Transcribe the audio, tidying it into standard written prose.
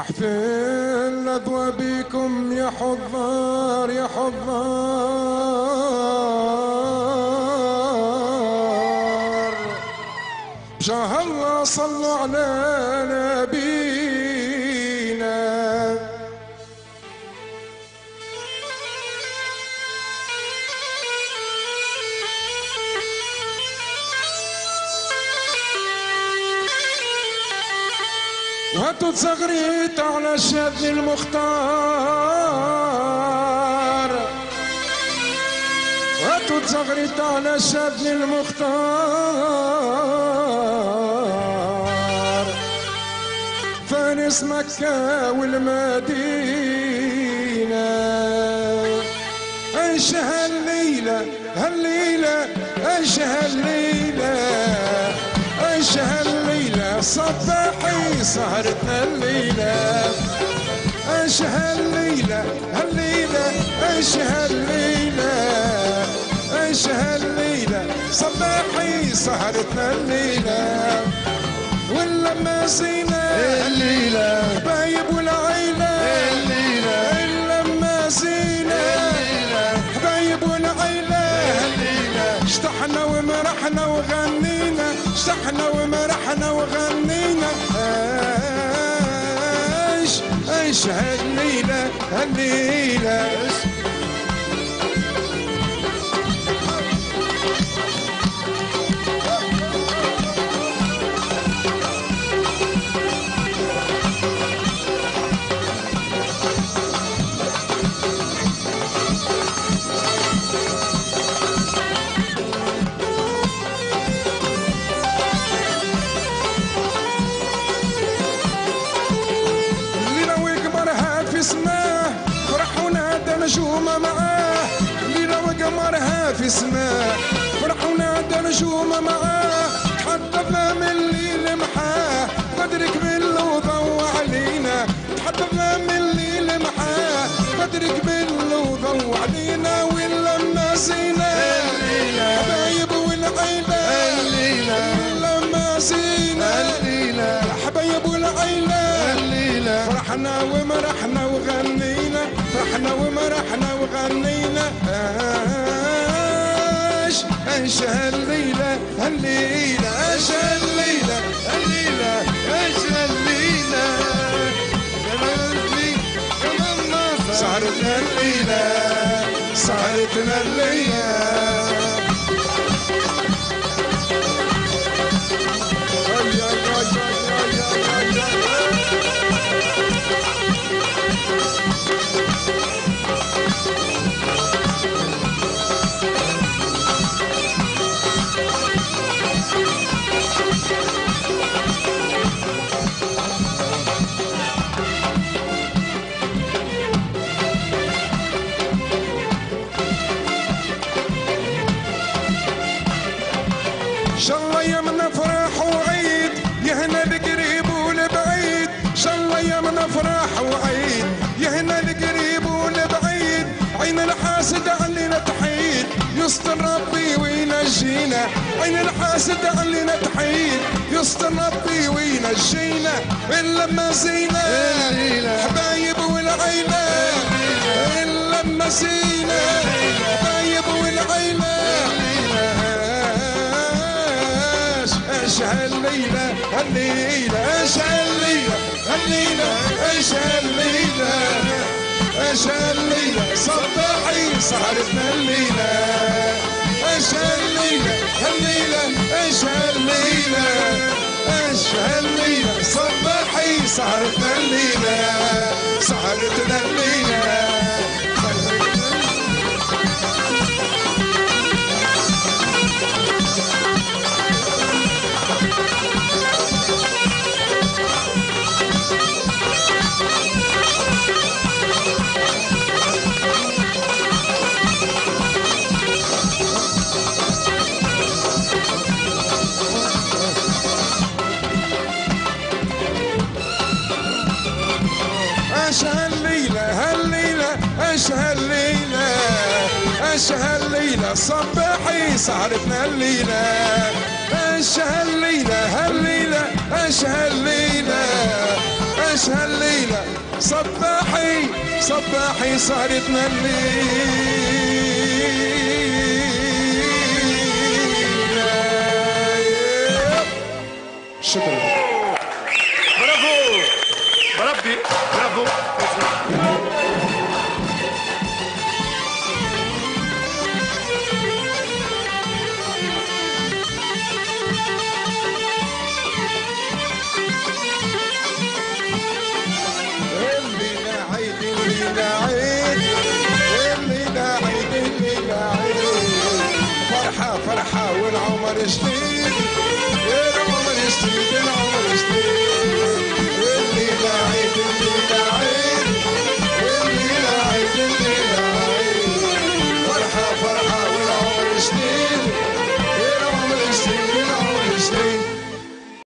محفل أضوى بكم يا حضار يا حضار، بجاه الله صلوا على نبينا. وهاتوا تزغريت على الشاب المختار، وهاتوا تزغريت على الشاب المختار، فارس مكة والمدينة. عيش هالليلة هالليلة، عيش هالليلة، عيش هالليلة، صباحي سهرتنا الليلة. عيش هالليلة هالليلة، عيش هالليلة، عيش هالليلة، صباحي سهرتنا الليلة. واللمة زينة الليلة، حبايب والعيلة الليلة. اللمة زينة الليلة، حبايب والعيلة الليلة. اشتحنا ومرحنا وغنينا، اشتحنا ومرحنا وغنينا. عيش هالليلة هالليلة. اسمه فرح ونادى نجومه معاه، ليلة وقمرها في سماه. فرح ونادى نجومه معاه، تحدثنا من الليل محاه. بدرك بالله وضوى علينا، تحدثنا من الليل محاه. بدرك بالله وضوى علينا. واللمة زينة حبايب والعيلة الليلة. اللمة زينة الليلة، حبايب والعيلة الليلة. فرحنا ومرحنا وغنينا، فرحنا ومرحنا وغنينا. عيش هالليلة هالليلة، عيش هالليلة هالليلة، عيش هالليلة. سهرتنا الليلة، سهرتنا الليلة. شالله يمنا فرح وعيد، يهنا القريب والبعيد. شالله يمنا فرح وعيد، يهنا القريب والبعيد. عين الحاسد علينا تحيد، يستر ربي وينجينا. عين الحاسد علينا تحيد، يستر ربي وينجينا. اللمة زينة حبايب والعيلة، اللمة زينة حبايب والعيلة. عيش هالليلة هالليلة، عيش هالليلة هالليلة، عيش هالليلة، عيش هالليلة، صباحي سهرتنا الليلة. عيش هالليلة هالليلة، عيش هالليلة، عيش هالليلة، صباحي سهرتنا الليلة، سهرتنا الليلة. عيش هالليلة هالليلة، عيش هالليلة، عيش هالليلة، صباحي سهرتنا الليلة. عيش هالليلة هالليلة، عيش هالليلة، عيش عرس هالليلة صباحي صباحي سهرتنا الليلة. شكرا. برافو بربي برافو. فرحة فرحة والعمر جديد.